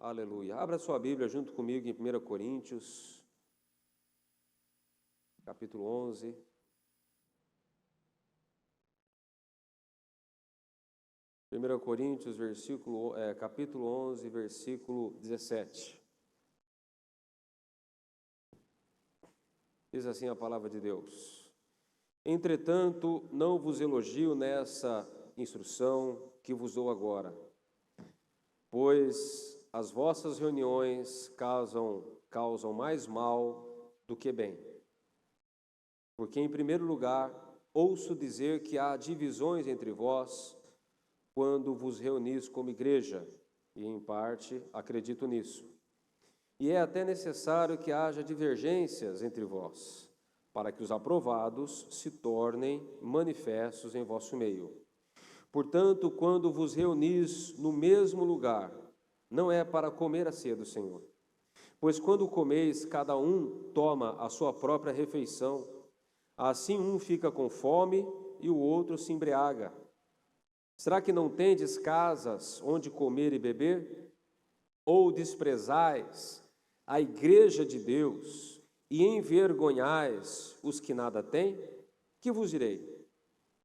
Aleluia. Abra sua Bíblia junto comigo em 1 Coríntios, capítulo 11. Capítulo 11, versículo 17. Diz assim a palavra de Deus: Entretanto, não vos elogio nessa instrução que vos dou agora, pois as vossas reuniões causam mais mal do que bem. Porque, em primeiro lugar, ouço dizer que há divisões entre vós quando vos reunis como igreja, e, em parte, acredito nisso. E é até necessário que haja divergências entre vós, para que os aprovados se tornem manifestos em vosso meio. Portanto, quando vos reunis no mesmo lugar, não é para comer a ceia do Senhor. Pois quando comeis, cada um toma a sua própria refeição. Assim um fica com fome e o outro se embriaga. Será que não tendes casas onde comer e beber? Ou desprezais a igreja de Deus e envergonhais os que nada têm? Que vos direi?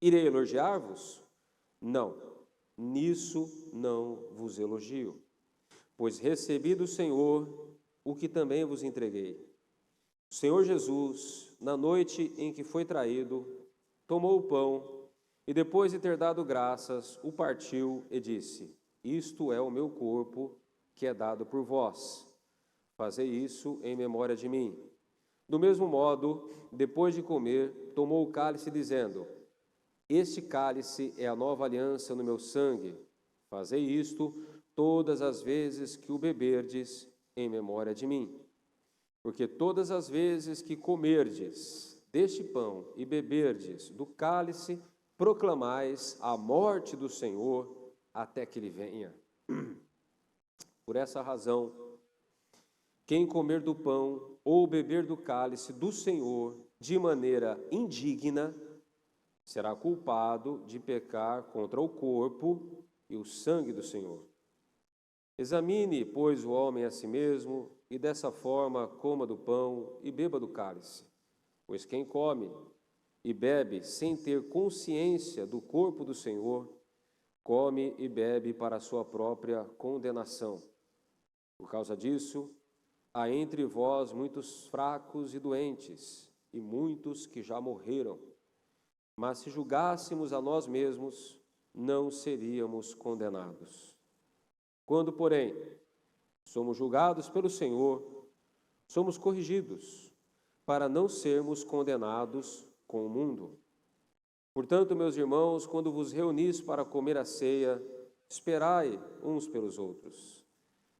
Irei elogiar-vos? Não, nisso não vos elogio. Pois recebi do Senhor o que também vos entreguei. O Senhor Jesus, na noite em que foi traído, tomou o pão e, depois de ter dado graças, o partiu e disse: Isto é o meu corpo, que é dado por vós. Fazei isso em memória de mim. Do mesmo modo, depois de comer, tomou o cálice, dizendo: Este cálice é a nova aliança no meu sangue. Fazei isto todas as vezes que o beberdes, em memória de mim. Porque todas as vezes que comerdes deste pão e beberdes do cálice, proclamais a morte do Senhor até que ele venha. Por essa razão, quem comer do pão ou beber do cálice do Senhor de maneira indigna, será culpado de pecar contra o corpo e o sangue do Senhor. Examine, pois, o homem a si mesmo, e dessa forma coma do pão e beba do cálice. Pois quem come e bebe sem ter consciência do corpo do Senhor, come e bebe para a sua própria condenação. Por causa disso, há entre vós muitos fracos e doentes, e muitos que já morreram. Mas se julgássemos a nós mesmos, não seríamos condenados. Quando, porém, somos julgados pelo Senhor, somos corrigidos, para não sermos condenados com o mundo. Portanto, meus irmãos, quando vos reunis para comer a ceia, esperai uns pelos outros.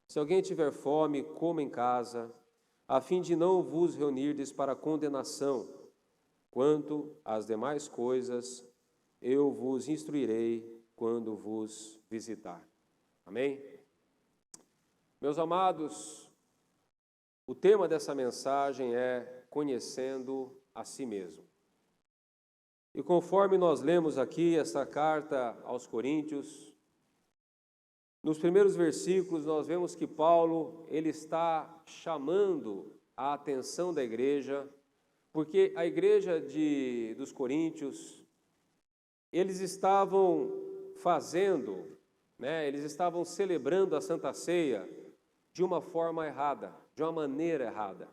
Se alguém tiver fome, coma em casa, a fim de não vos reunirdes para condenação. Quanto às demais coisas, eu vos instruirei quando vos visitar. Amém? Meus amados, o tema dessa mensagem é conhecendo a si mesmo. E conforme nós lemos aqui essa carta aos Coríntios, nos primeiros versículos nós vemos que Paulo, ele está chamando a atenção da igreja, porque a igreja dos Coríntios, eles estavam eles estavam celebrando a Santa Ceia de uma forma errada, de uma maneira errada.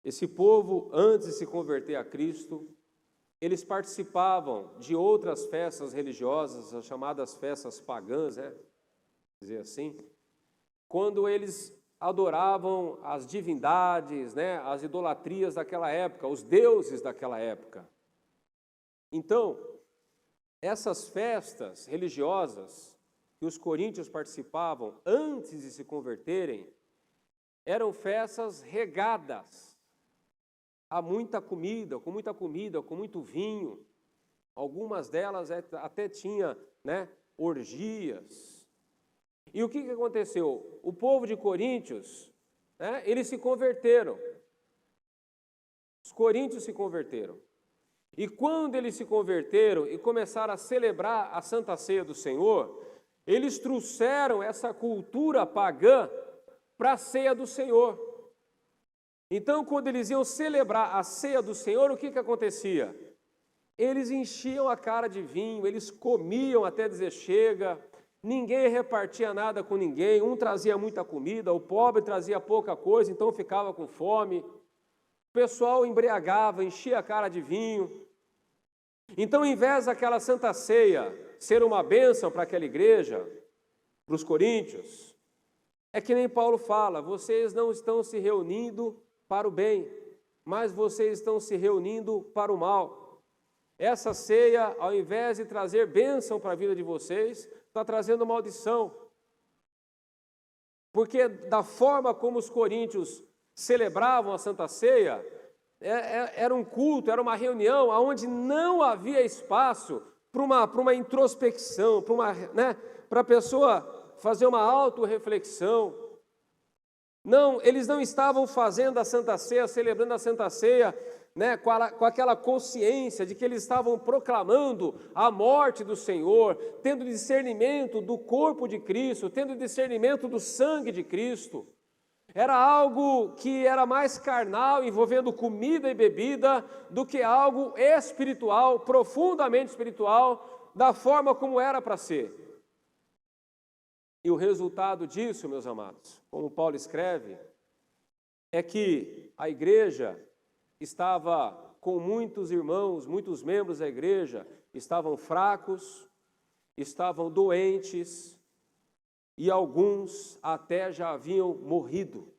Esse povo, antes de se converter a Cristo, eles participavam de outras festas religiosas, as chamadas festas pagãs, dizer assim, quando eles adoravam as divindades, as idolatrias daquela época, os deuses daquela época. Então, essas festas religiosas que os coríntios participavam antes de se converterem, eram festas regadas a muita comida, com muito vinho. Algumas delas até tinha, orgias. E o que aconteceu? O povo de Coríntios, eles se converteram. Os coríntios se converteram. E quando eles se converteram e começaram a celebrar a Santa Ceia do Senhor, eles trouxeram essa cultura pagã para a ceia do Senhor. Então, quando eles iam celebrar a ceia do Senhor, o que acontecia? Eles enchiam a cara de vinho, eles comiam até dizer chega, ninguém repartia nada com ninguém, um trazia muita comida, o pobre trazia pouca coisa, então ficava com fome. O pessoal embriagava, enchia a cara de vinho. Então, em vez daquela santa ceia ser uma bênção para aquela igreja, para os coríntios, é que nem Paulo fala, vocês não estão se reunindo para o bem, mas vocês estão se reunindo para o mal. Essa ceia, ao invés de trazer bênção para a vida de vocês, está trazendo maldição. Porque da forma como os coríntios celebravam a Santa Ceia, era um culto, era uma reunião onde não havia espaço para uma introspecção, para a pessoa fazer uma autorreflexão. Não, eles não estavam fazendo a Santa Ceia, celebrando a Santa Ceia, com aquela consciência de que eles estavam proclamando a morte do Senhor, tendo discernimento do corpo de Cristo, tendo discernimento do sangue de Cristo. Era algo que era mais carnal, envolvendo comida e bebida, do que algo espiritual, profundamente espiritual, da forma como era para ser. E o resultado disso, meus amados, como Paulo escreve, é que a igreja estava com muitos irmãos, muitos membros da igreja, estavam fracos, estavam doentes, e alguns até já haviam morrido.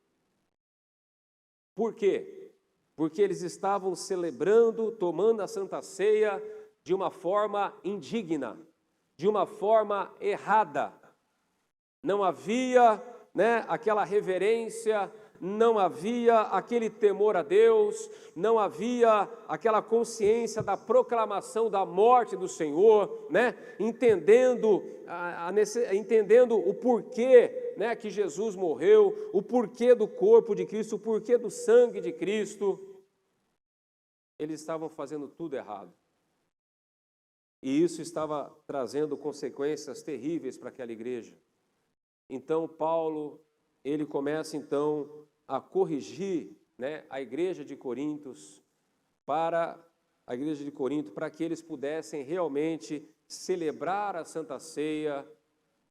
Por quê? Porque eles estavam celebrando, tomando a Santa Ceia de uma forma indigna, de uma forma errada. Não havia, aquela reverência, não havia aquele temor a Deus, não havia aquela consciência da proclamação da morte do Senhor, entendendo o porquê, que Jesus morreu, o porquê do corpo de Cristo, o porquê do sangue de Cristo. Eles estavam fazendo tudo errado. E isso estava trazendo consequências terríveis para aquela igreja. Então, Paulo, ele começa então a corrigir, a igreja de Corinto, para que eles pudessem realmente celebrar a Santa Ceia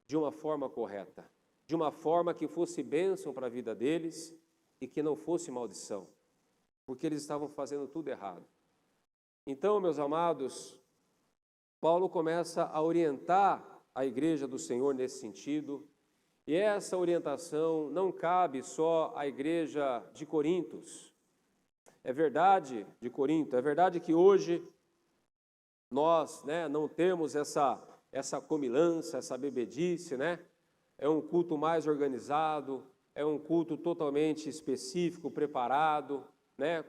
de uma forma correta, de uma forma que fosse bênção para a vida deles e que não fosse maldição, porque eles estavam fazendo tudo errado. Então, meus amados, Paulo começa a orientar a igreja do Senhor nesse sentido. E essa orientação não cabe só à igreja de Corinto. É verdade que hoje nós não temos essa comilança, essa bebedice, É um culto mais organizado, é um culto totalmente específico, preparado,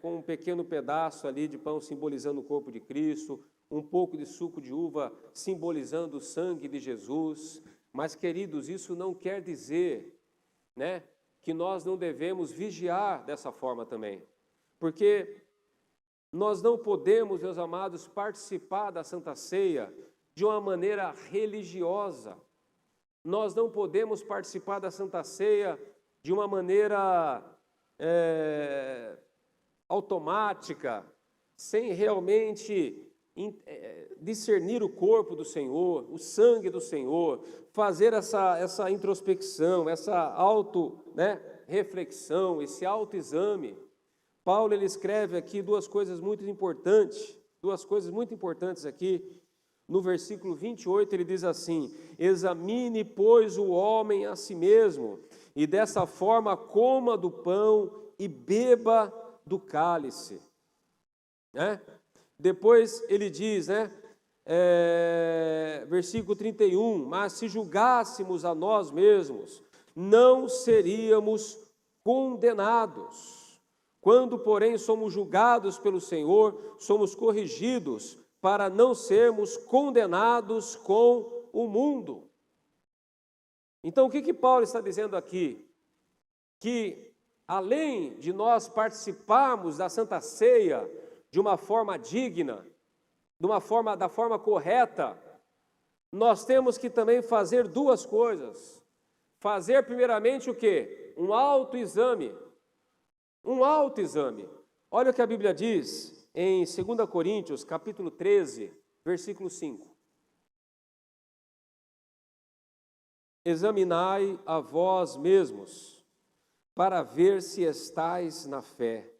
com um pequeno pedaço ali de pão simbolizando o corpo de Cristo, um pouco de suco de uva simbolizando o sangue de Jesus. Mas, queridos, isso não quer dizer, que nós não devemos vigiar dessa forma também. Porque nós não podemos, meus amados, participar da Santa Ceia de uma maneira religiosa. Nós não podemos participar da Santa Ceia de uma maneira automática, sem realmente discernir o corpo do Senhor, o sangue do Senhor, fazer essa introspecção, essa reflexão, esse autoexame. Paulo, ele escreve aqui duas coisas muito importantes aqui. No versículo 28, ele diz assim: examine, pois, o homem a si mesmo, e dessa forma coma do pão e beba do cálice. Depois ele diz, versículo 31, mas se julgássemos a nós mesmos, não seríamos condenados. Quando, porém, somos julgados pelo Senhor, somos corrigidos para não sermos condenados com o mundo. Então, o que Paulo está dizendo aqui? Que, além de nós participarmos da Santa Ceia de uma forma digna, da forma correta, nós temos que também fazer duas coisas. Fazer primeiramente o quê? Um autoexame. Um autoexame. Olha o que a Bíblia diz em 2 Coríntios, capítulo 13, versículo 5. Examinai a vós mesmos, para ver se estais na fé.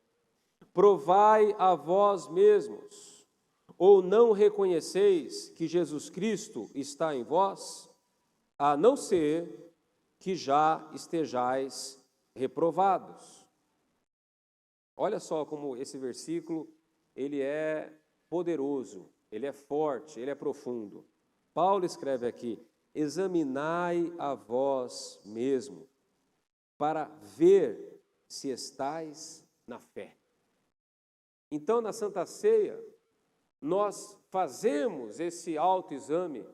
Provai a vós mesmos, ou não reconheceis que Jesus Cristo está em vós, a não ser que já estejais reprovados. Olha só como esse versículo, ele é poderoso, ele é forte, ele é profundo. Paulo escreve aqui: examinai a vós mesmo, para ver se estais na fé. Então, na Santa Ceia, nós fazemos esse autoexame,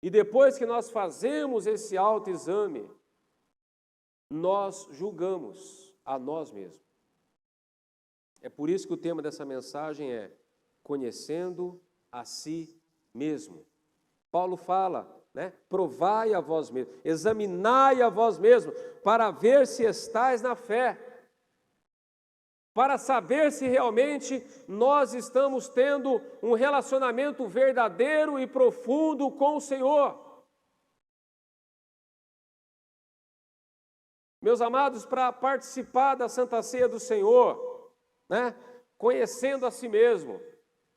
e depois que nós fazemos esse autoexame, nós julgamos a nós mesmos. É por isso que o tema dessa mensagem é conhecendo a si mesmo. Paulo fala, provai a vós mesmos, examinai a vós mesmos, para ver se estais na fé, para saber se realmente nós estamos tendo um relacionamento verdadeiro e profundo com o Senhor. Meus amados, para participar da Santa Ceia do Senhor, conhecendo a si mesmo,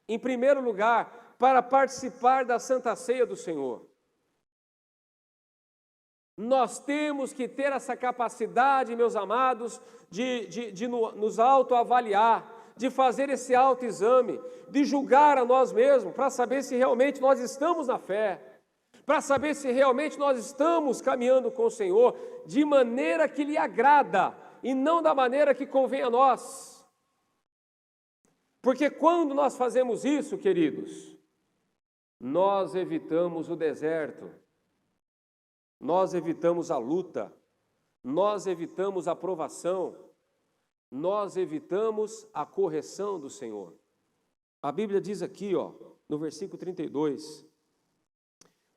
em primeiro lugar, para participar da Santa Ceia do Senhor, nós temos que ter essa capacidade, meus amados, de nos autoavaliar, de fazer esse autoexame, de julgar a nós mesmos, para saber se realmente nós estamos na fé, para saber se realmente nós estamos caminhando com o Senhor de maneira que lhe agrada e não da maneira que convém a nós. Porque quando nós fazemos isso, queridos, nós evitamos o deserto, nós evitamos a luta, nós evitamos a provação, nós evitamos a correção do Senhor. A Bíblia diz aqui, no versículo 32,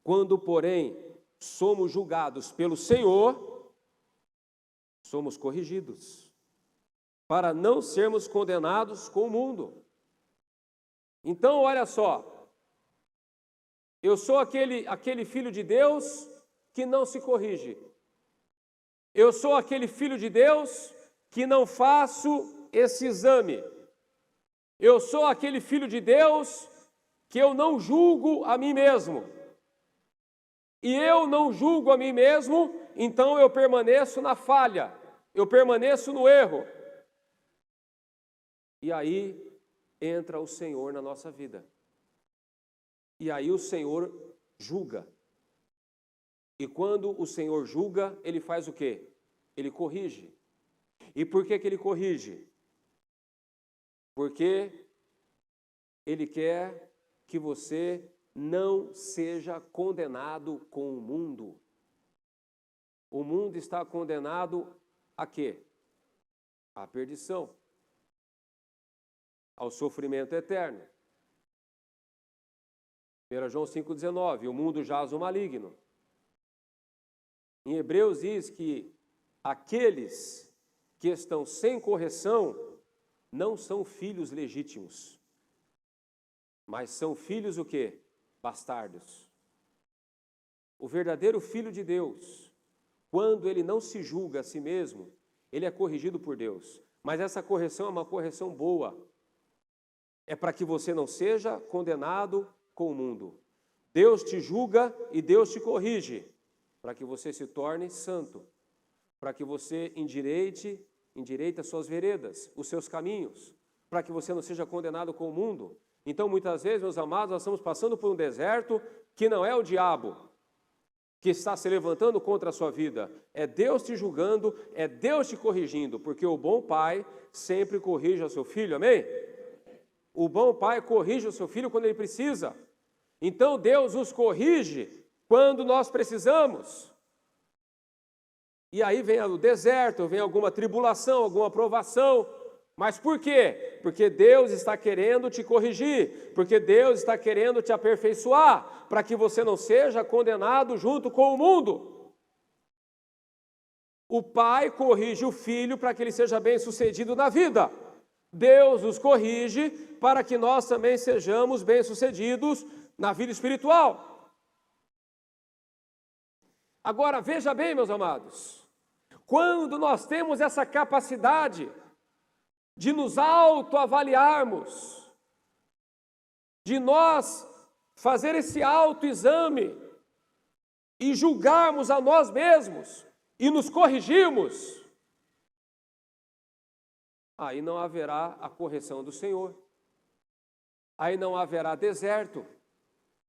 quando, porém, somos julgados pelo Senhor, somos corrigidos, para não sermos condenados com o mundo. Então, olha só, eu sou aquele filho de Deus que não se corrige. Eu sou aquele filho de Deus que não faço esse exame. Eu sou aquele filho de Deus que eu não julgo a mim mesmo. E eu não julgo a mim mesmo, então eu permaneço na falha, eu permaneço no erro. E aí entra o Senhor na nossa vida. E aí o Senhor julga. E quando o Senhor julga, Ele faz o quê? Ele corrige. E por que Ele corrige? Porque Ele quer que você não seja condenado com o mundo. O mundo está condenado a quê? À perdição, ao sofrimento eterno. 1 João 5,19, o mundo jaz o maligno. Em Hebreus diz que aqueles que estão sem correção não são filhos legítimos, mas são filhos o quê? Bastardos. O verdadeiro filho de Deus, quando ele não se julga a si mesmo, ele é corrigido por Deus. Mas essa correção é uma correção boa. É para que você não seja condenado com o mundo. Deus te julga e Deus te corrige, para que você se torne santo, para que você endireite as suas veredas, os seus caminhos, para que você não seja condenado com o mundo. Então, muitas vezes, meus amados, nós estamos passando por um deserto que não é o diabo que está se levantando contra a sua vida, é Deus te julgando, é Deus te corrigindo, porque o bom pai sempre corrige o seu filho, amém? O bom pai corrige o seu filho quando ele precisa. Então, Deus os corrige quando nós precisamos. E aí vem o deserto, vem alguma tribulação, alguma provação. Mas por quê? Porque Deus está querendo te corrigir, porque Deus está querendo te aperfeiçoar, para que você não seja condenado junto com o mundo. O pai corrige o filho para que ele seja bem-sucedido na vida. Deus os corrige para que nós também sejamos bem-sucedidos na vida espiritual. Agora, veja bem, meus amados, quando nós temos essa capacidade de nos autoavaliarmos, de nós fazer esse autoexame e julgarmos a nós mesmos e nos corrigirmos, aí não haverá a correção do Senhor, aí não haverá deserto,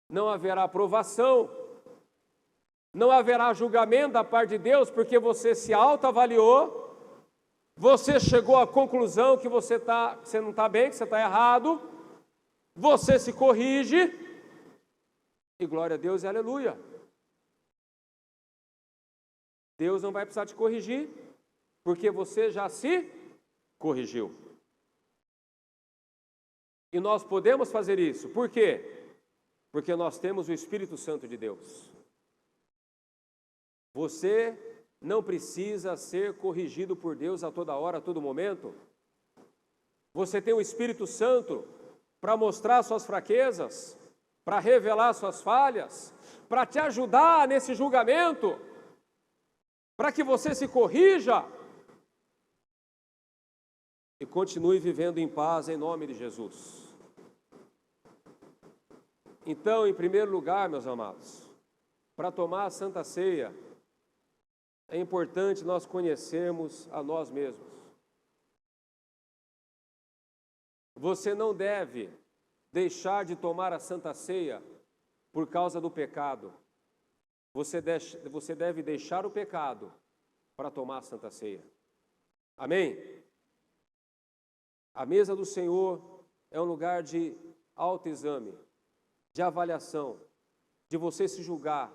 não haverá aprovação, não haverá julgamento da parte de Deus, porque você se autoavaliou, você chegou à conclusão que você não está bem, que você está errado, você se corrige, e glória a Deus e aleluia. Deus não vai precisar te corrigir, porque você já se corrigiu. E nós podemos fazer isso. Por quê? Porque nós temos o Espírito Santo de Deus. Você não precisa ser corrigido por Deus a toda hora, a todo momento. Você tem o Espírito Santo para mostrar suas fraquezas, para revelar suas falhas, para te ajudar nesse julgamento, para que você se corrija e continue vivendo em paz em nome de Jesus. Então, em primeiro lugar, meus amados, para tomar a Santa Ceia, é importante nós conhecermos a nós mesmos. Você não deve deixar de tomar a Santa Ceia por causa do pecado. Você deve deixar o pecado para tomar a Santa Ceia. Amém? A mesa do Senhor é um lugar de autoexame, de avaliação, de você se julgar,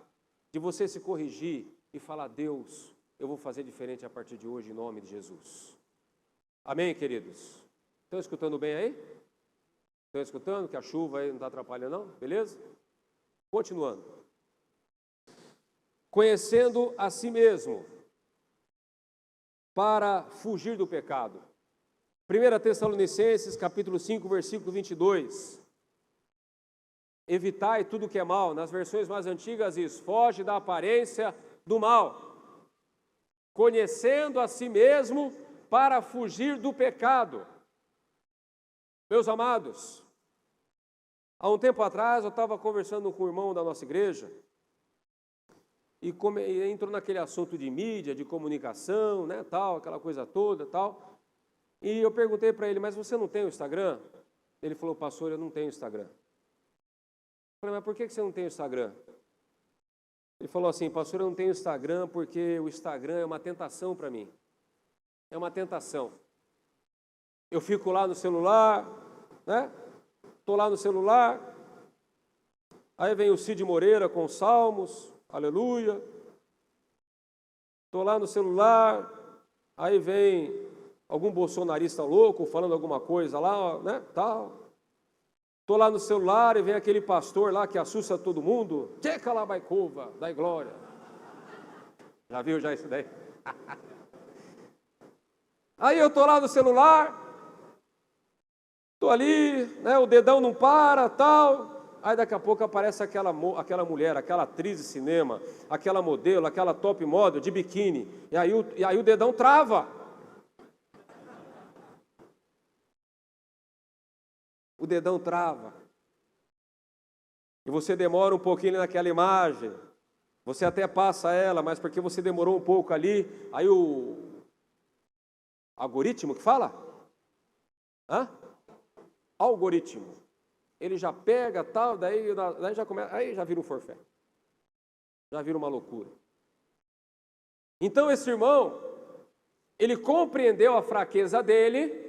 de você se corrigir e falar: Deus, eu vou fazer diferente a partir de hoje, em nome de Jesus. Amém, queridos? Estão escutando bem aí? Estão escutando que a chuva aí não está atrapalhando não? Beleza? Continuando. Conhecendo a si mesmo, para fugir do pecado. 1 Tessalonicenses, capítulo 5, versículo 22. Evitai tudo que é mal. Nas versões mais antigas diz: foge da aparência do mal. Conhecendo a si mesmo, para fugir do pecado. Meus amados, há um tempo atrás eu estava conversando com o irmão da nossa igreja, e entrou naquele assunto de mídia, de comunicação, né, tal, aquela coisa toda, tal. E eu perguntei para ele: mas você não tem o Instagram? Ele falou: pastor, eu não tenho Instagram. Eu falei: mas por que você não tem o Instagram? Ele falou assim: pastor, eu não tenho Instagram porque o Instagram é uma tentação para mim. É uma tentação. Eu fico lá no celular, né? Estou lá no celular, aí vem o Cid Moreira com os salmos, aleluia. Estou lá no celular, aí vem algum bolsonarista louco falando alguma coisa lá, né, tal. Estou lá no celular e vem aquele pastor lá que assusta todo mundo. Tcheca lá, baicova, dai glória. Já viu já isso daí? Aí eu estou lá no celular, estou ali, né, o dedão não para, tal. Aí daqui a pouco aparece aquela mulher, aquela atriz de cinema, aquela modelo, aquela top model de biquíni. E aí o dedão trava. O dedão trava. E você demora um pouquinho naquela imagem. Você até passa ela, mas porque você demorou um pouco ali, aí o algoritmo que fala? Hã? Algoritmo. Ele já pega tal, daí já começa, aí já vira um forfé. Já vira uma loucura. Então esse irmão, ele compreendeu a fraqueza dele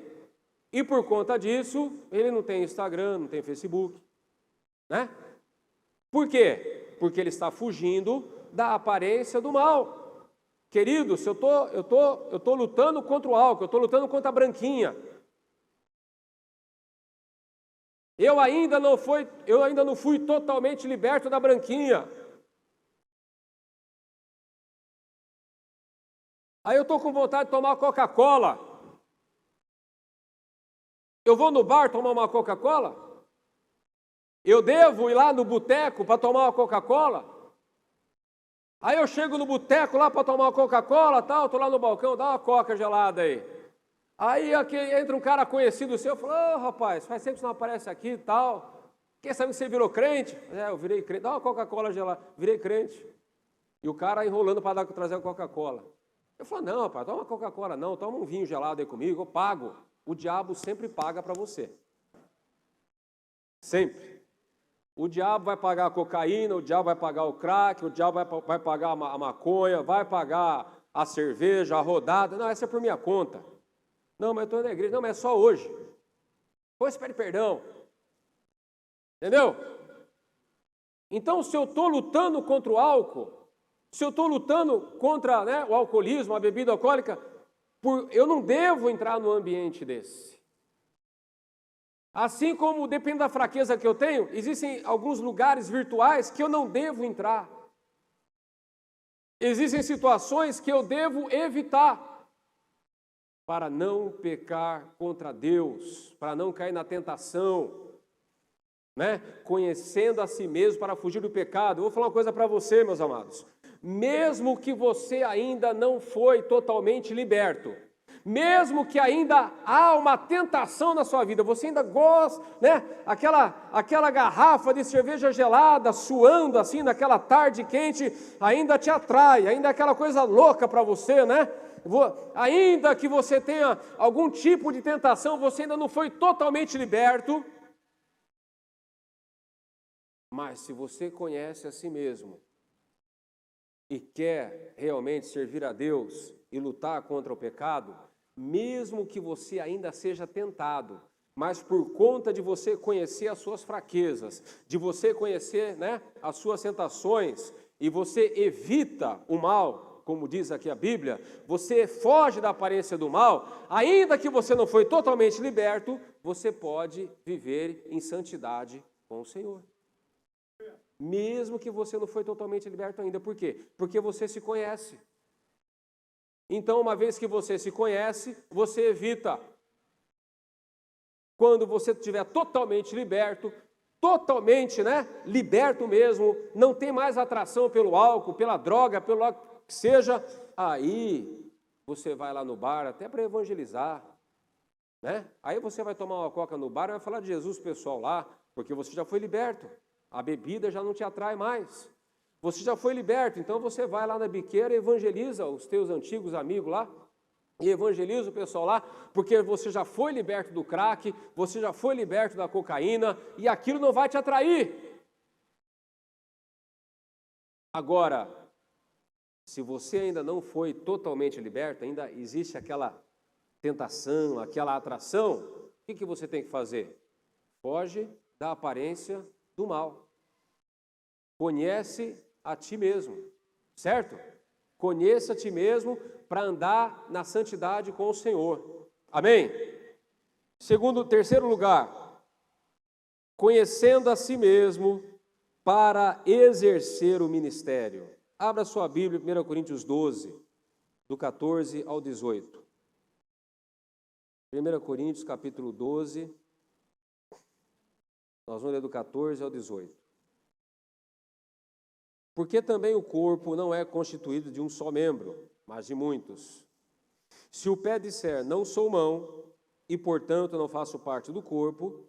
e por conta disso, ele não tem Instagram, não tem Facebook, né? Por quê? Porque ele está fugindo da aparência do mal. Queridos, eu tô lutando contra o álcool, eu estou lutando contra a branquinha. Eu ainda não fui totalmente liberto da branquinha. Aí eu estou com vontade de tomar Coca-Cola. Eu vou no bar tomar uma Coca-Cola? Eu devo ir lá no boteco para tomar uma Coca-Cola? Aí eu chego no boteco lá para tomar uma Coca-Cola, tal, estou lá no balcão, dá uma Coca gelada aí. Aí aqui entra um cara conhecido seu, fala, rapaz, faz tempo que você não aparece aqui e tal. Quem sabe que você virou crente? Eu virei crente, dá uma Coca-Cola gelada, virei crente. E o cara enrolando para trazer a Coca-Cola. Eu falo, não, rapaz, toma uma Coca-Cola não, toma um vinho gelado aí comigo, eu pago. O diabo sempre paga para você. Sempre. O diabo vai pagar a cocaína, o diabo vai pagar o crack, o diabo vai pagar a maconha, vai pagar a cerveja, a rodada. Não, essa é por minha conta. Não, mas eu estou na igreja. Não, mas é só hoje. Depois pede perdão. Entendeu? Então, se eu estou lutando contra o álcool, se eu estou lutando contra, né, o alcoolismo, a bebida alcoólica, eu não devo entrar num ambiente desse. Assim como, depende da fraqueza que eu tenho, existem alguns lugares virtuais que eu não devo entrar. Existem situações que eu devo evitar para não pecar contra Deus, para não cair na tentação, né? Conhecendo a si mesmo para fugir do pecado. Eu vou falar uma coisa para você, meus amados. Mesmo que você ainda não foi totalmente liberto, mesmo que ainda há uma tentação na sua vida, você ainda gosta, né? Aquela garrafa de cerveja gelada, suando assim, naquela tarde quente, ainda te atrai, ainda é aquela coisa louca para você, né? Ainda que você tenha algum tipo de tentação, você ainda não foi totalmente liberto. Mas se você conhece a si mesmo e quer realmente servir a Deus e lutar contra o pecado, mesmo que você ainda seja tentado, mas por conta de você conhecer as suas fraquezas, de você conhecer, né, as suas tentações, e você evita o mal, como diz aqui a Bíblia, você foge da aparência do mal, ainda que você não foi totalmente liberto, você pode viver em santidade com o Senhor. Mesmo que você não foi totalmente liberto ainda. Por quê? Porque você se conhece. Então, uma vez que você se conhece, você evita. Quando você estiver totalmente liberto, totalmente, né, liberto mesmo, não tem mais atração pelo álcool, pela droga, pelo que seja, aí você vai lá no bar até para evangelizar, né? Aí você vai tomar uma coca no bar e vai falar de Jesus pessoal lá, porque você já foi liberto. A bebida já não te atrai mais. Você já foi liberto, então você vai lá na biqueira e evangeliza os teus antigos amigos lá, e evangeliza o pessoal lá, porque você já foi liberto do crack, você já foi liberto da cocaína, e aquilo não vai te atrair. Agora, se você ainda não foi totalmente liberto, ainda existe aquela tentação, aquela atração, o que você tem que fazer? Foge da aparência do mal. Conhece a ti mesmo, certo? Conheça a ti mesmo para andar na santidade com o Senhor. Amém? Terceiro lugar, conhecendo a si mesmo para exercer o ministério. Abra sua Bíblia, 1 Coríntios 12, do 14 ao 18. 1 Coríntios, capítulo 12, nós vamos ler do 14 ao 18. Porque também o corpo não é constituído de um só membro, mas de muitos. Se o pé disser, não sou mão, e portanto não faço parte do corpo,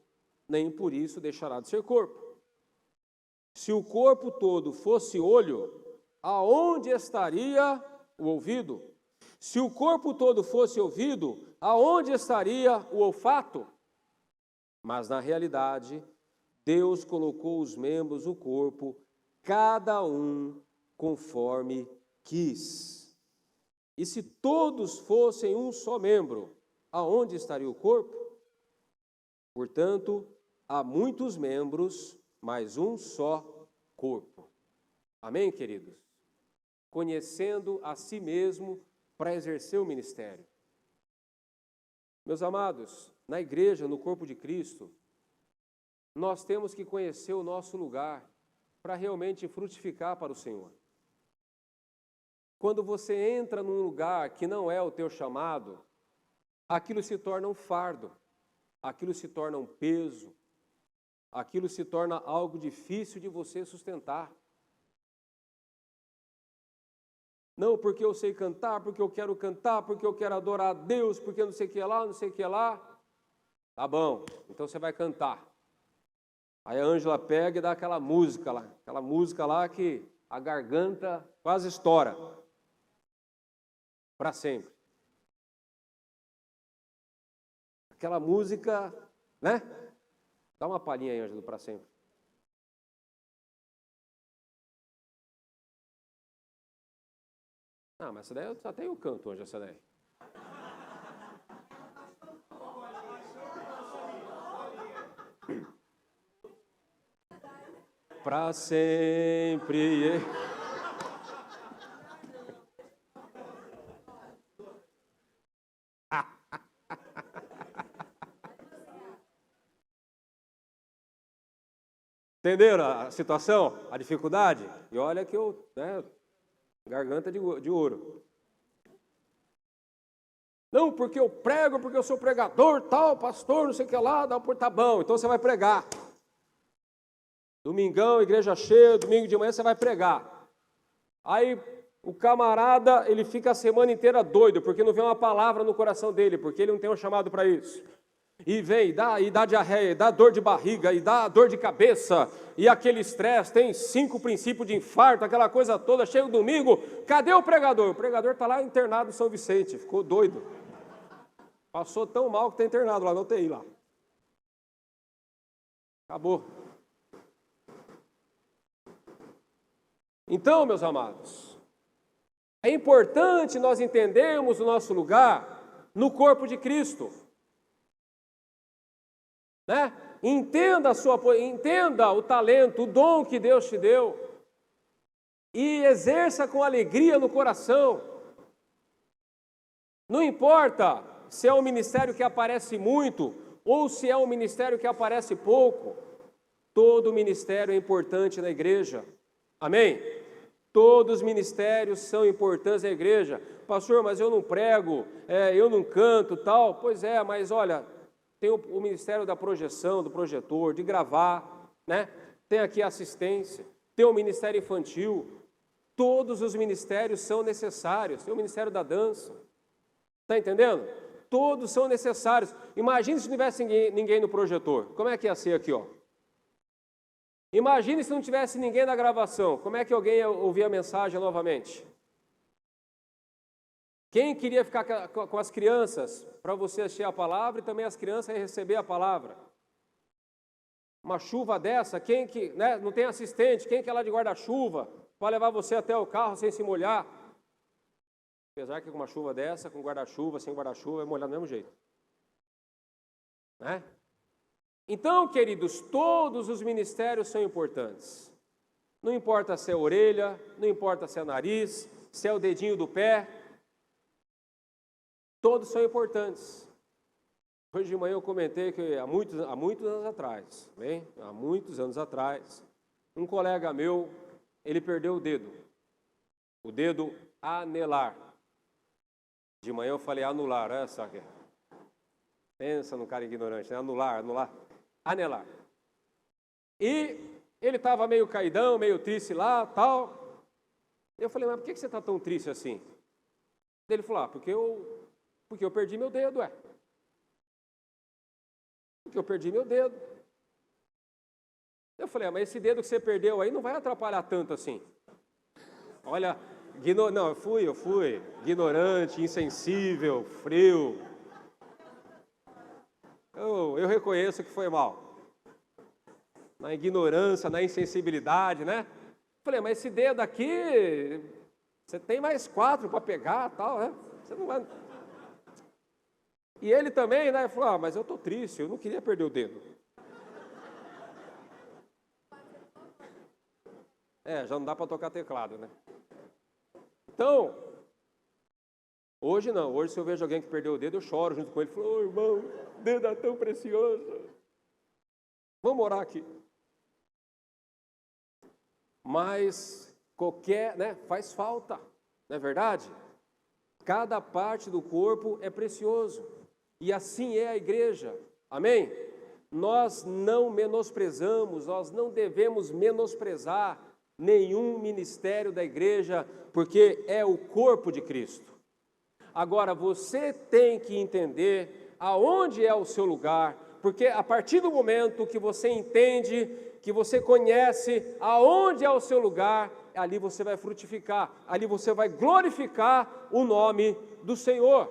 nem por isso deixará de ser corpo. Se o corpo todo fosse olho, aonde estaria o ouvido? Se o corpo todo fosse ouvido, aonde estaria o olfato? Mas na realidade, Deus colocou os membros do corpo, cada um conforme quis. E se todos fossem um só membro, aonde estaria o corpo? Portanto, há muitos membros, mas um só corpo. Amém, queridos? Conhecendo a si mesmo para exercer o ministério. Meus amados, na igreja, no corpo de Cristo, nós temos que conhecer o nosso lugar para realmente frutificar para o Senhor. Quando você entra num lugar que não é o teu chamado, aquilo se torna um fardo, aquilo se torna um peso, aquilo se torna algo difícil de você sustentar. Não porque eu sei cantar, porque eu quero cantar, porque eu quero adorar a Deus, porque não sei o que lá, não sei o que lá. Tá bom, então você vai cantar. Aí a Ângela pega e dá aquela música lá que a garganta quase estoura. Para sempre. Aquela música, né? Dá uma palhinha aí, Ângelo, para sempre. Ah, mas essa daí até eu canto hoje, essa daí. Para sempre. Entenderam a situação, a dificuldade? E olha que eu, né, garganta de ouro. Não, porque eu prego, porque eu sou pregador, tal, pastor, não sei o que lá, tá bom, então você vai pregar. Domingão, igreja cheia, domingo de manhã você vai pregar. Aí o camarada, ele fica a semana inteira doido, porque não vem uma palavra no coração dele, porque ele não tem um chamado para isso. E vem, e dá diarreia, e dá dor de barriga, e dá dor de cabeça, e aquele estresse, tem 5 princípios de infarto, aquela coisa toda, chega o domingo, cadê o pregador? O pregador está lá internado em São Vicente, ficou doido. Passou tão mal que está internado lá, não tem lá. Acabou. Então, meus amados, é importante nós entendermos o nosso lugar no corpo de Cristo. Né? Entenda o talento, o dom que Deus te deu e exerça com alegria no coração. Não importa se é um ministério que aparece muito ou se é um ministério que aparece pouco, todo ministério é importante na igreja. Amém? Todos os ministérios são importantes na igreja. Pastor, mas eu não prego, eu não canto, tal. Pois é, mas olha, tem o ministério da projeção, do projetor, de gravar, né? Tem aqui a assistência, tem o ministério infantil. Todos os ministérios são necessários. Tem o ministério da dança. Está entendendo? Todos são necessários. Imagine se não tivesse ninguém no projetor. Como é que ia ser aqui, ó? Imagine se não tivesse ninguém na gravação. Como é que alguém ia ouvir a mensagem novamente? Quem queria ficar com as crianças para você assistir a palavra e também as crianças receber a palavra? Uma chuva dessa, quem que, né, não tem assistente, quem que é lá de guarda-chuva para levar você até o carro sem se molhar? Apesar que com uma chuva dessa, com guarda-chuva, sem guarda-chuva, é molhar do mesmo jeito. Né? Então, queridos, todos os ministérios são importantes. Não importa se é orelha, não importa se é nariz, se é o dedinho do pé. Todos são importantes. Hoje de manhã eu comentei que há muitos anos atrás, bem, há muitos anos atrás, um colega meu, ele perdeu o dedo anelar. De manhã eu falei anular, olha só aqui. Pensa no cara ignorante, né? Anelar. E ele estava meio caidão, meio triste lá, tal. Eu falei, mas por que você está tão triste assim? Ele falou, porque eu perdi meu dedo, Porque eu perdi meu dedo. Eu falei, mas esse dedo que você perdeu aí não vai atrapalhar tanto assim. Olha, não, eu fui ignorante, insensível, frio. Eu reconheço que foi mal. Na ignorância, na insensibilidade, né? Falei, mas esse dedo aqui, você tem mais 4 para pegar, tal, né? Você não vai... E ele também, né, falou, mas eu estou triste, eu não queria perder o dedo. Já não dá para tocar teclado, né? Então, hoje não, hoje se eu vejo alguém que perdeu o dedo, eu choro junto com ele, falo, irmão, o dedo é tão precioso. Vamos orar aqui. Mas qualquer, né, faz falta. não é verdade? Cada parte do corpo é precioso, e assim é a igreja, amém? Nós não menosprezamos, nós não devemos menosprezar nenhum ministério da igreja, porque é o corpo de Cristo. Agora, você tem que entender aonde é o seu lugar, porque a partir do momento que você entende, que você conhece aonde é o seu lugar, ali você vai frutificar, ali você vai glorificar o nome do Senhor.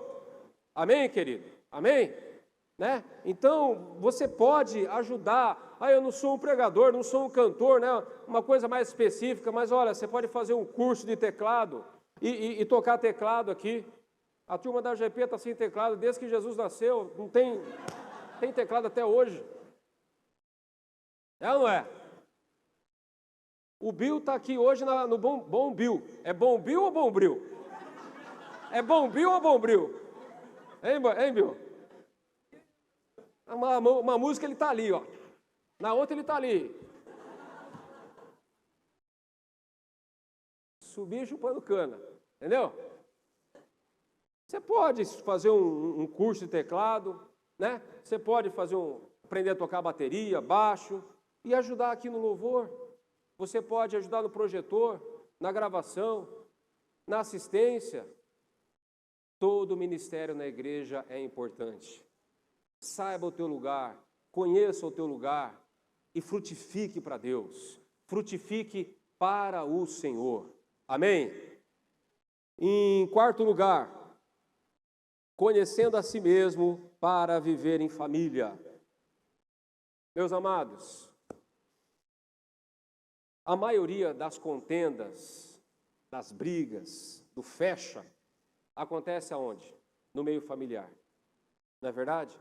Amém, querido? Amém? Né? Então, você pode ajudar. Eu não sou um pregador, não sou um cantor, né? Uma coisa mais específica, mas olha, você pode fazer um curso de teclado e tocar teclado aqui. A turma da GP está sem teclado desde que Jesus nasceu, não tem teclado até hoje. É ou não é? O Bill está aqui hoje no Bom Bill. É Bom Bill ou Bombril? É Bom Bill ou Bombril? Hein, Bill? Uma música ele está ali, ó. Na outra ele está ali. Subir chupando cana, entendeu? Você pode fazer um curso de teclado, né? Você pode aprender a tocar bateria, baixo e ajudar aqui no louvor. Você pode ajudar no projetor, na gravação, na assistência. Todo ministério na igreja é importante. Saiba o teu lugar, conheça o teu lugar e frutifique para Deus. Frutifique para o Senhor. Amém? Em quarto lugar, conhecendo a si mesmo para viver em família. Meus amados, a maioria das contendas, das brigas, do fecha, acontece aonde? No meio familiar. Não é verdade?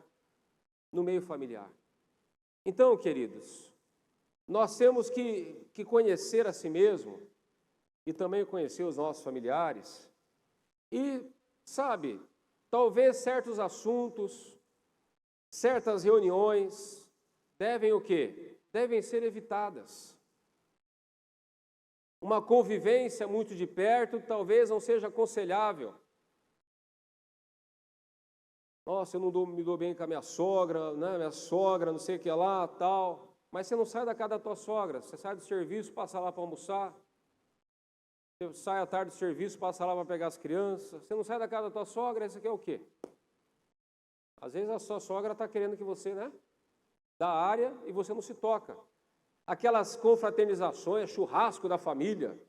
No meio familiar. Então, queridos, nós temos que conhecer a si mesmo e também conhecer os nossos familiares. E, sabe, talvez certos assuntos, certas reuniões devem o quê? Devem ser evitadas. Uma convivência muito de perto talvez não seja aconselhável. Nossa, eu não me dou bem com a minha sogra, né? Minha sogra, não sei o que lá, tal. Mas você não sai da casa da tua sogra, você sai do serviço, passa lá para almoçar. Você sai à tarde do serviço, passa lá para pegar as crianças. Você não sai da casa da tua sogra, isso aqui é o quê? Às vezes a sua sogra está querendo que você, né? Da área e você não se toca. Aquelas confraternizações, churrasco da família.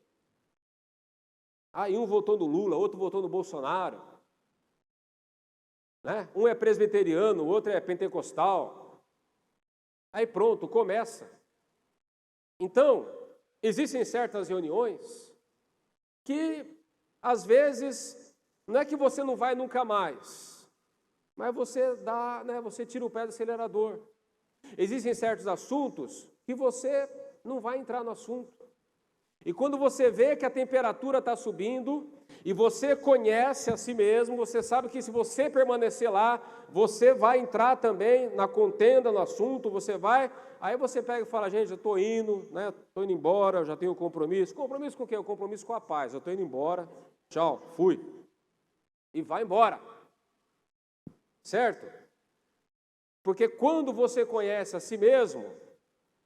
Aí um votou no Lula, outro votou no Bolsonaro. Né? Um é presbiteriano, o outro é pentecostal. Aí pronto, começa. Então, existem certas reuniões que, às vezes, não é que você não vai nunca mais, mas você dá, né, você tira o pé do acelerador. Existem certos assuntos que você não vai entrar no assunto. E quando você vê que a temperatura está subindo e você conhece a si mesmo, você sabe que se você permanecer lá, você vai entrar também na contenda, no assunto, aí você pega e fala, gente, eu estou indo, né? Estou indo embora, eu já tenho um compromisso. Compromisso com o quê? O compromisso com a paz. Eu estou indo embora, tchau, fui. E vai embora. Certo? Porque quando você conhece a si mesmo,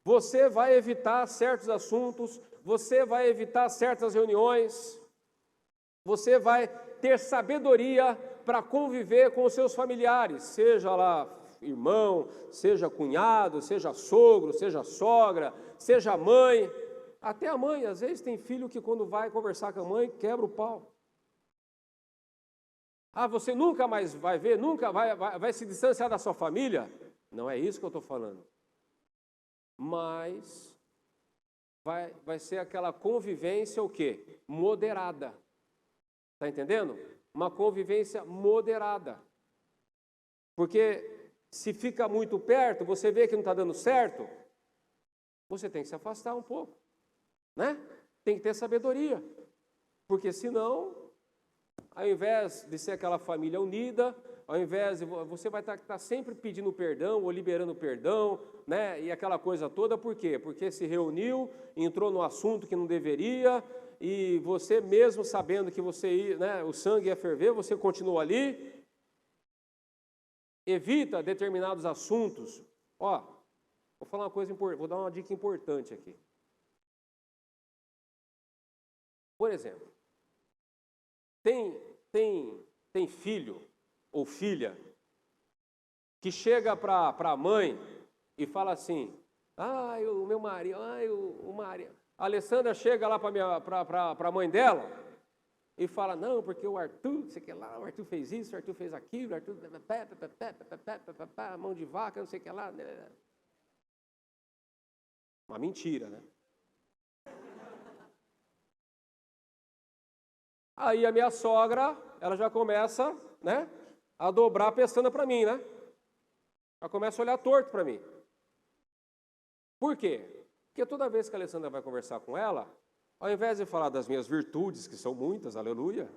você vai evitar certos assuntos, você vai evitar certas reuniões, você vai ter sabedoria para conviver com os seus familiares, seja lá irmão, seja cunhado, seja sogro, seja sogra, seja mãe. Até a mãe, às vezes tem filho que quando vai conversar com a mãe, quebra o pau. Você nunca mais vai ver, nunca vai se distanciar da sua família? Não é isso que eu estou falando. Mas vai ser aquela convivência o quê? Moderada. Está entendendo? Uma convivência moderada. Porque se fica muito perto, você vê que não está dando certo, você tem que se afastar um pouco. Né? Tem que ter sabedoria. Porque senão, ao invés de ser aquela família unida, ao invés de você vai estar sempre pedindo perdão ou liberando perdão, né? E aquela coisa toda, por quê? Porque se reuniu, entrou no assunto que não deveria E você mesmo sabendo que o sangue ia ferver, você continua ali, evita determinados assuntos. Ó, vou falar uma coisa importante, vou dar uma dica importante aqui. Por exemplo, tem filho ou filha que chega para a mãe e fala assim: o meu marido, o marido. A Alessandra chega lá para a mãe dela e fala: não, porque o Arthur, sei que lá, o Arthur fez isso, o Arthur fez aquilo, o Arthur, mão de vaca, não sei o que lá. Uma mentira, né? Aí a minha sogra, ela já começa, né, a dobrar a pestana para mim, né? Ela começa a olhar torto para mim. Por quê? Porque toda vez que a Alessandra vai conversar com ela, ao invés de falar das minhas virtudes, que são muitas, aleluia,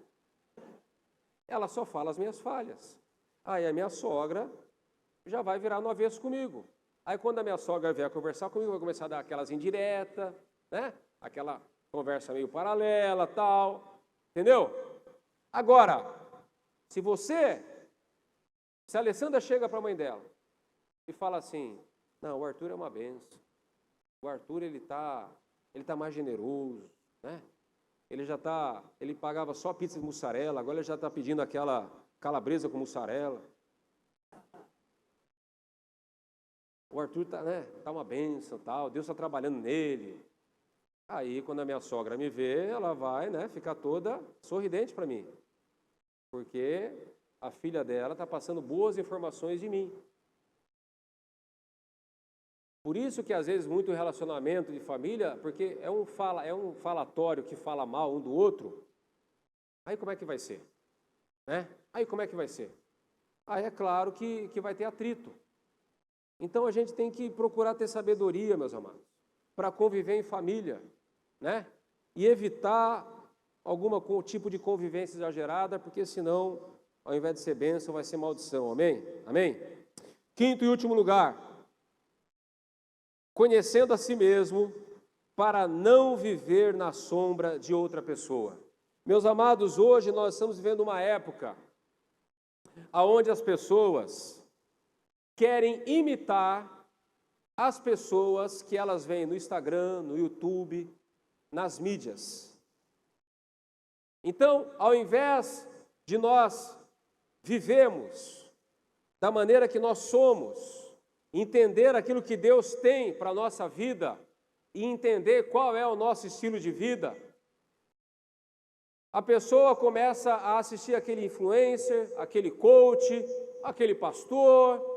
ela só fala as minhas falhas. Aí a minha sogra já vai virar no avesso comigo. Aí quando a minha sogra vier conversar comigo, vai começar a dar aquelas indiretas, né? Aquela conversa meio paralela, tal. Entendeu? Agora, se a Alessandra chega para a mãe dela e fala assim: não, o Arthur é uma benção. O Arthur, ele tá mais generoso, né? Ele pagava só pizza de mussarela, agora ele já está pedindo aquela calabresa com mussarela. O Arthur tá uma benção, tal, Deus está trabalhando nele. Aí, quando a minha sogra me vê, ela vai, né, ficar toda sorridente para mim. Porque a filha dela está passando boas informações de mim. Por isso que, às vezes, muito relacionamento de família, porque é um falatório que fala mal um do outro, aí como é que vai ser? Né? Aí como é que vai ser? Aí é claro que vai ter atrito. Então, a gente tem que procurar ter sabedoria, meus amados, para conviver em família, né? E evitar algum tipo de convivência exagerada, porque senão, ao invés de ser bênção, vai ser maldição, amém? Amém? Quinto e último lugar, conhecendo a si mesmo, para não viver na sombra de outra pessoa. Meus amados, hoje nós estamos vivendo uma época onde as pessoas querem imitar as pessoas que elas veem no Instagram, no YouTube, nas mídias. Então, ao invés de nós vivemos da maneira que nós somos, entender aquilo que Deus tem para a nossa vida e entender qual é o nosso estilo de vida, a pessoa começa a assistir aquele influencer, aquele coach, aquele pastor,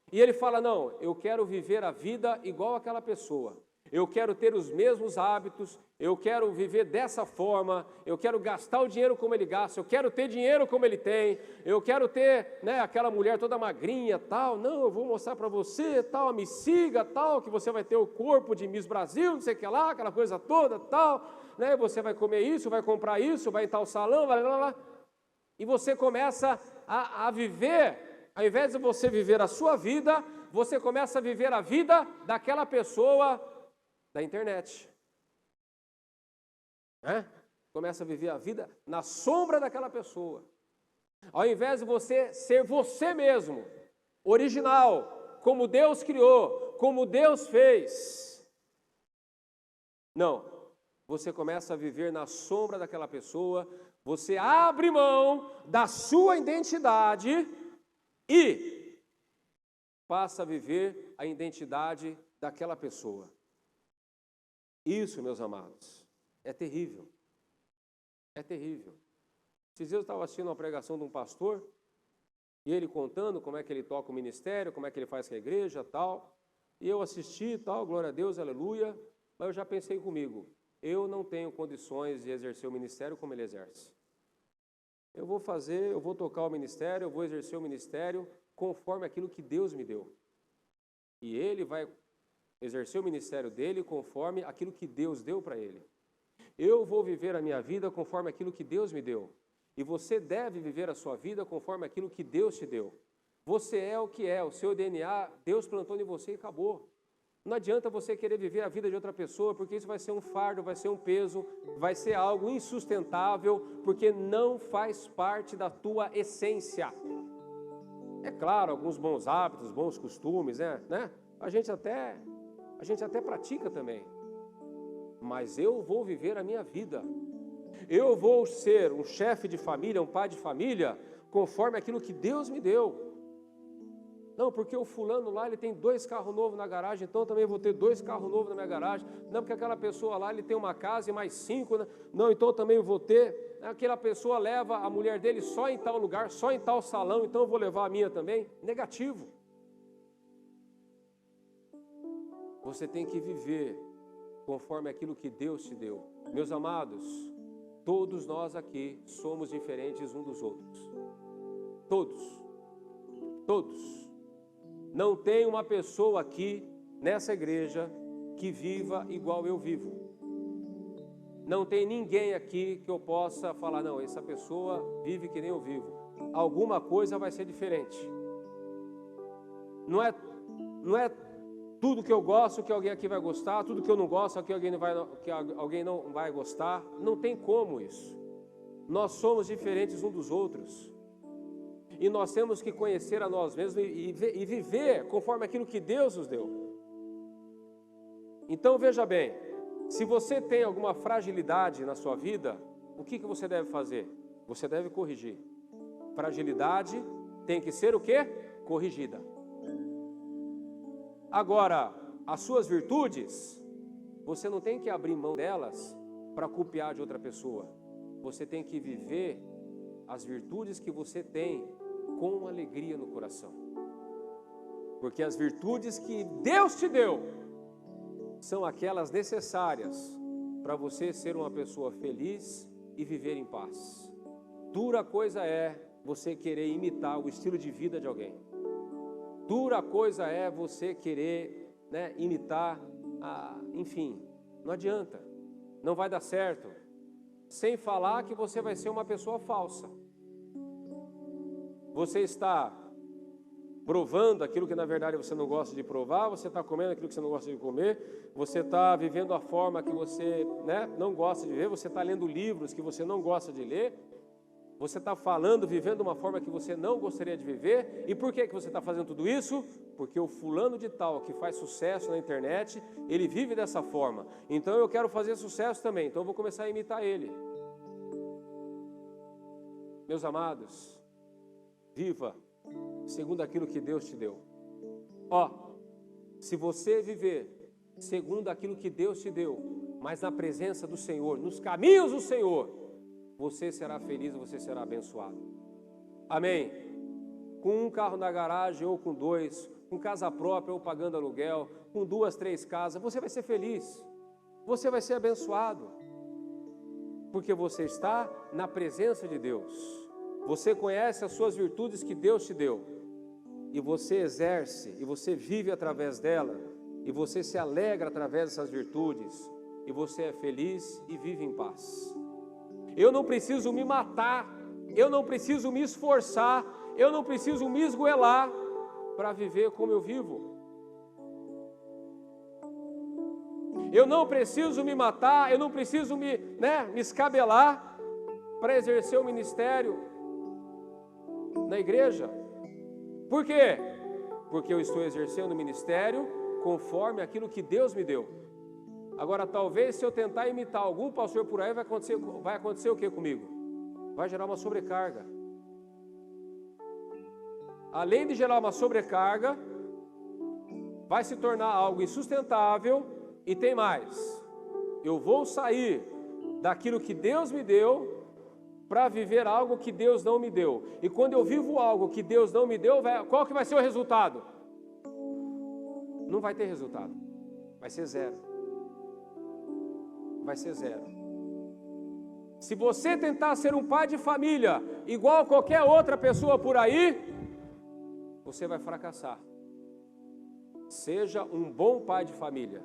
e ele fala: não, eu quero viver a vida igual àquela pessoa. Eu quero ter os mesmos hábitos, eu quero viver dessa forma, eu quero gastar o dinheiro como ele gasta, eu quero ter dinheiro como ele tem, eu quero ter, né, aquela mulher toda magrinha, tal, não, eu vou mostrar para você, tal, me siga, tal, que você vai ter o corpo de Miss Brasil, não sei o que lá, aquela coisa toda, tal, né, você vai comer isso, vai comprar isso, vai em tal salão, vai lá, e você começa a viver, ao invés de você viver a sua vida, você começa a viver a vida daquela pessoa da internet. Começa a viver a vida na sombra daquela pessoa. Ao invés de você ser você mesmo, original, como Deus criou, como Deus fez. Não, você começa a viver na sombra daquela pessoa, você abre mão da sua identidade e passa a viver a identidade daquela pessoa. Isso, meus amados, é terrível. É terrível. Esses dias eu estava assistindo uma pregação de um pastor, e ele contando como é que ele toca o ministério, como é que ele faz com a igreja, tal. E eu assisti, tal, glória a Deus, aleluia. Mas eu já pensei comigo, eu não tenho condições de exercer o ministério como ele exerce. Eu vou tocar o ministério, eu vou exercer o ministério conforme aquilo que Deus me deu. E ele vai exercer o ministério dele conforme aquilo que Deus deu para ele. Eu vou viver a minha vida conforme aquilo que Deus me deu. E você deve viver a sua vida conforme aquilo que Deus te deu. Você é o que é, o seu DNA, Deus plantou em você e acabou. Não adianta você querer viver a vida de outra pessoa, porque isso vai ser um fardo, vai ser um peso, vai ser algo insustentável, porque não faz parte da tua essência. É claro, alguns bons hábitos, bons costumes, né? A gente até pratica também. Mas eu vou viver a minha vida. Eu vou ser um chefe de família, um pai de família, conforme aquilo que Deus me deu. Não, porque o fulano lá, ele tem 2 carros novos na garagem, então eu também vou ter 2 carros novos na minha garagem. Não, porque aquela pessoa lá, ele tem uma casa e mais 5, né? Não, então eu também vou ter. Aquela pessoa leva a mulher dele só em tal lugar, só em tal salão, então eu vou levar a minha também. Negativo. Você tem que viver conforme aquilo que Deus te deu. Meus amados, todos nós aqui somos diferentes uns dos outros. Todos. Todos. Não tem uma pessoa aqui nessa igreja que viva igual eu vivo. Não tem ninguém aqui que eu possa falar, não, essa pessoa vive que nem eu vivo. Alguma coisa vai ser diferente. Não é tudo que eu gosto que alguém aqui vai gostar, tudo que eu não gosto que alguém não vai gostar. Não tem como isso. Nós somos diferentes uns dos outros. E nós temos que conhecer a nós mesmos e viver conforme aquilo que Deus nos deu. Então veja bem, se você tem alguma fragilidade na sua vida, o que você deve fazer? Você deve corrigir. Fragilidade tem que ser o quê? Corrigida. Agora, as suas virtudes, você não tem que abrir mão delas para copiar de outra pessoa. Você tem que viver as virtudes que você tem com alegria no coração. Porque as virtudes que Deus te deu são aquelas necessárias para você ser uma pessoa feliz e viver em paz. Dura coisa é você querer imitar o estilo de vida de alguém. Dura coisa é você querer, imitar, enfim, não adianta, não vai dar certo. Sem falar que você vai ser uma pessoa falsa. Você está provando aquilo que na verdade você não gosta de provar, você está comendo aquilo que você não gosta de comer, você está vivendo a forma que você não gosta de ver, você está lendo livros que você não gosta de ler, você está falando, vivendo uma forma que você não gostaria de viver. E por que você está fazendo tudo isso? Porque o fulano de tal que faz sucesso na internet, ele vive dessa forma. Então eu quero fazer sucesso também, então eu vou começar a imitar ele. Meus amados, viva segundo aquilo que Deus te deu. Se você viver segundo aquilo que Deus te deu, mas na presença do Senhor, nos caminhos do Senhor, você será feliz, você será abençoado. Amém? Com um carro na garagem ou com 2, com casa própria ou pagando aluguel, com 2, 3 casas, você vai ser feliz, você vai ser abençoado, porque você está na presença de Deus. Você conhece as suas virtudes que Deus te deu, e você exerce, e você vive através dela, e você se alegra através dessas virtudes, e você é feliz e vive em paz. Eu não preciso me matar, eu não preciso me esforçar, eu não preciso me esgoelar para viver como eu vivo. Eu não preciso me matar, eu não preciso me escabelar para exercer o ministério na igreja. Por quê? Porque eu estou exercendo o ministério conforme aquilo que Deus me deu. Agora, talvez se eu tentar imitar algum pastor por aí, vai acontecer o que comigo? Vai gerar uma sobrecarga. Além de gerar uma sobrecarga, vai se tornar algo insustentável e tem mais. Eu vou sair daquilo que Deus me deu para viver algo que Deus não me deu. E quando eu vivo algo que Deus não me deu, qual que vai ser o resultado? Não vai ter resultado. Vai ser zero. Vai ser zero. Se você tentar ser um pai de família igual a qualquer outra pessoa por aí, você vai fracassar. Seja um bom pai de família,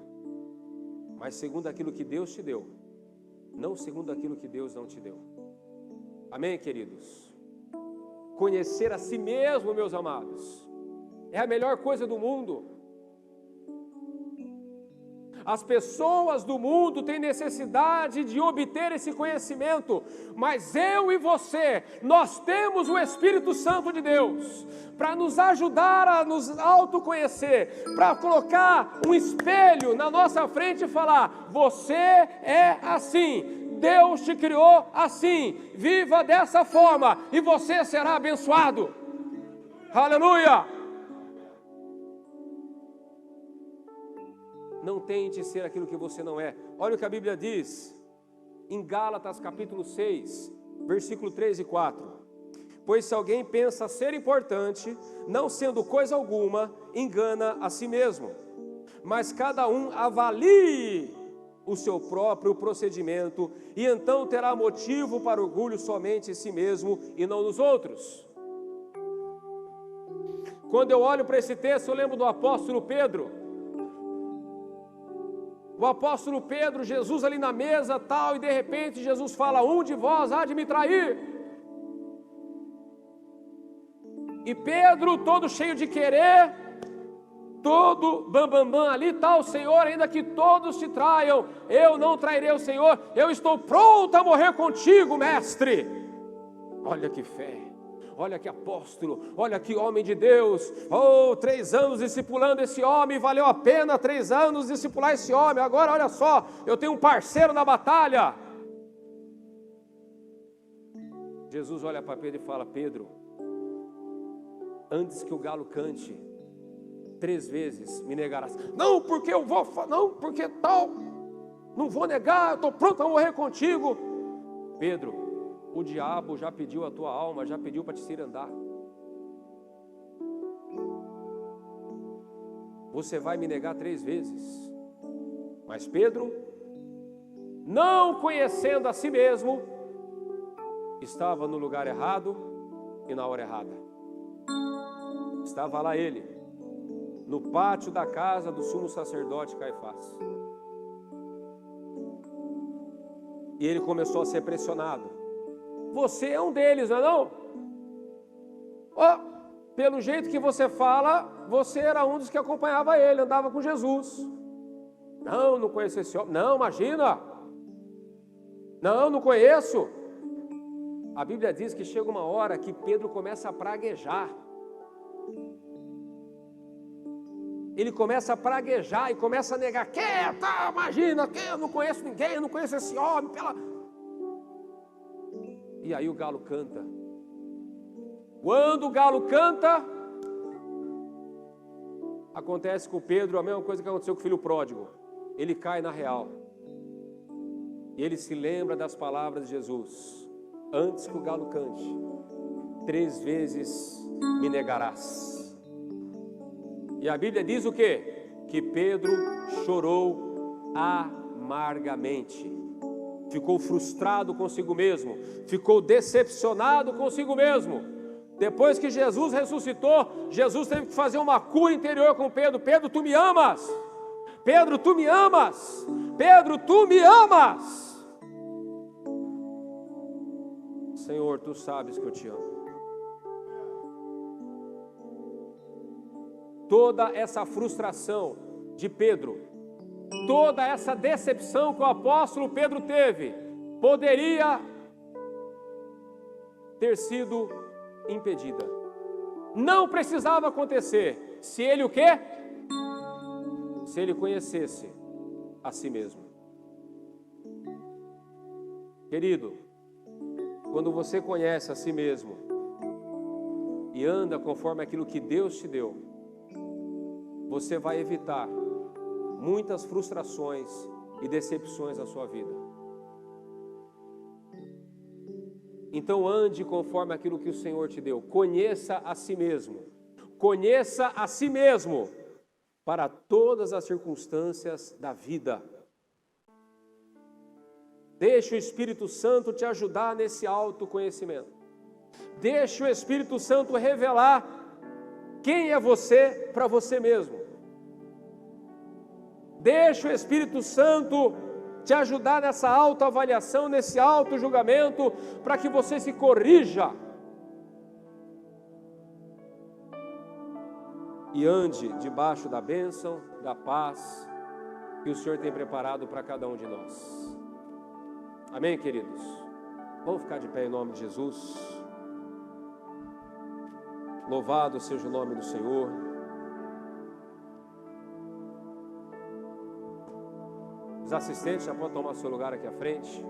mas segundo aquilo que Deus te deu, não segundo aquilo que Deus não te deu. Amém, queridos? Conhecer a si mesmo, meus amados, é a melhor coisa do mundo. As pessoas do mundo têm necessidade de obter esse conhecimento, mas eu e você, nós temos o Espírito Santo de Deus para nos ajudar a nos autoconhecer, para colocar um espelho na nossa frente e falar: você é assim, Deus te criou assim, viva dessa forma e você será abençoado. Aleluia! Não tente ser aquilo que você não é. Olha o que a Bíblia diz em Gálatas capítulo 6, versículo 3 e 4. Pois se alguém pensa ser importante, não sendo coisa alguma, engana a si mesmo. Mas cada um avalie o seu próprio procedimento, e então terá motivo para orgulho somente em si mesmo e não nos outros. Quando eu olho para esse texto, eu lembro do apóstolo Pedro. O apóstolo Pedro, Jesus ali na mesa tal, e de repente Jesus fala: um de vós há de me trair. E Pedro, todo cheio de querer, todo bambambam ali, tal, Senhor, ainda que todos te traiam, eu não trairei o Senhor, eu estou pronto a morrer contigo, mestre. Olha que fé. Olha que apóstolo, olha que homem de Deus. 3 anos discipulando esse homem, valeu a pena 3 anos discipular esse homem. Agora olha só, eu tenho um parceiro na batalha. Jesus olha para Pedro e fala: Pedro, antes que o galo cante, 3 vezes me negarás. Não, porque eu vou, não, porque tal, não vou negar, eu estou pronto a morrer contigo. Pedro, o diabo já pediu a tua alma, já pediu para te cirandar. Você vai me negar 3 vezes. Mas Pedro, não conhecendo a si mesmo, estava no lugar errado e na hora errada. Estava lá ele, no pátio da casa do sumo sacerdote Caifás. E ele começou a ser pressionado. Você é um deles, não é não? Pelo jeito que você fala, você era um dos que acompanhava ele, andava com Jesus. Não conheço esse homem. Não, imagina. Não conheço. A Bíblia diz que chega uma hora que Pedro começa a praguejar. Ele começa a praguejar e começa a negar. Imagina, eu não conheço ninguém, eu não conheço esse homem. E aí o galo canta. Quando o galo canta, acontece com Pedro a mesma coisa que aconteceu com o filho pródigo. Ele cai na real. E ele se lembra das palavras de Jesus: antes que o galo cante, 3 vezes me negarás. E a Bíblia diz o quê? Que Pedro chorou amargamente. Ficou frustrado consigo mesmo, ficou decepcionado consigo mesmo. Depois que Jesus ressuscitou, Jesus teve que fazer uma cura interior com Pedro. Pedro, tu me amas? Pedro, tu me amas? Pedro, tu me amas? Senhor, tu sabes que eu te amo. Toda essa frustração de Pedro, toda essa decepção que o apóstolo Pedro teve, poderia ter sido impedida. Não precisava acontecer, se ele o quê? Se ele conhecesse a si mesmo. Querido, quando você conhece a si mesmo e anda conforme aquilo que Deus te deu, você vai evitar muitas frustrações e decepções na sua vida. Então ande conforme aquilo que o Senhor te deu. Conheça a si mesmo. Conheça a si mesmo para todas as circunstâncias da vida. Deixe o Espírito Santo te ajudar nesse autoconhecimento. Deixe o Espírito Santo revelar quem é você para você mesmo. Deixe o Espírito Santo te ajudar nessa autoavaliação, nesse autojulgamento, para que você se corrija. E ande debaixo da bênção, da paz que o Senhor tem preparado para cada um de nós. Amém, queridos? Vamos ficar de pé em nome de Jesus. Louvado seja o nome do Senhor. Os assistentes já podem tomar seu lugar aqui à frente.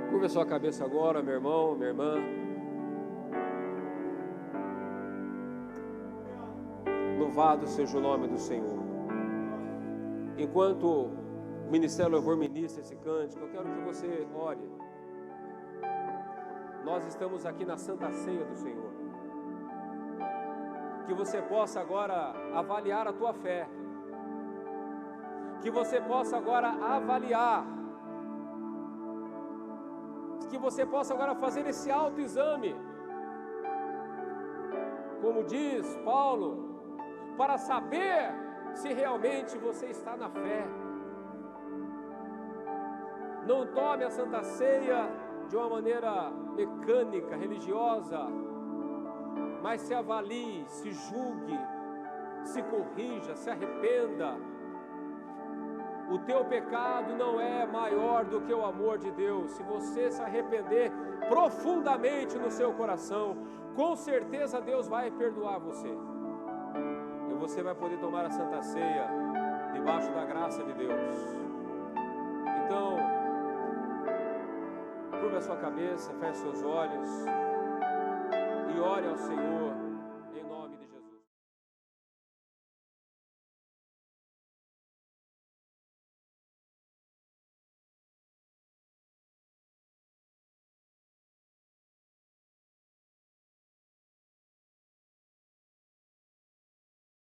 Curva a sua cabeça agora, meu irmão, minha irmã. Louvado seja o nome do Senhor. Enquanto o Ministério Louvor ministra esse cântico, eu quero que você ore. Nós estamos aqui na Santa Ceia do Senhor. Que você possa agora avaliar a tua fé. Que você possa agora avaliar. Que você possa agora fazer esse autoexame. Como diz Paulo, para saber se realmente você está na fé. Não tome a Santa Ceia de uma maneira mecânica, religiosa, mas se avalie, se julgue, se corrija, se arrependa. O teu pecado não é maior do que o amor de Deus. Se você se arrepender profundamente no seu coração, com certeza Deus vai perdoar você. E você vai poder tomar a Santa Ceia debaixo da graça de Deus. Então, curva a sua cabeça, feche seus olhos e ore ao Senhor.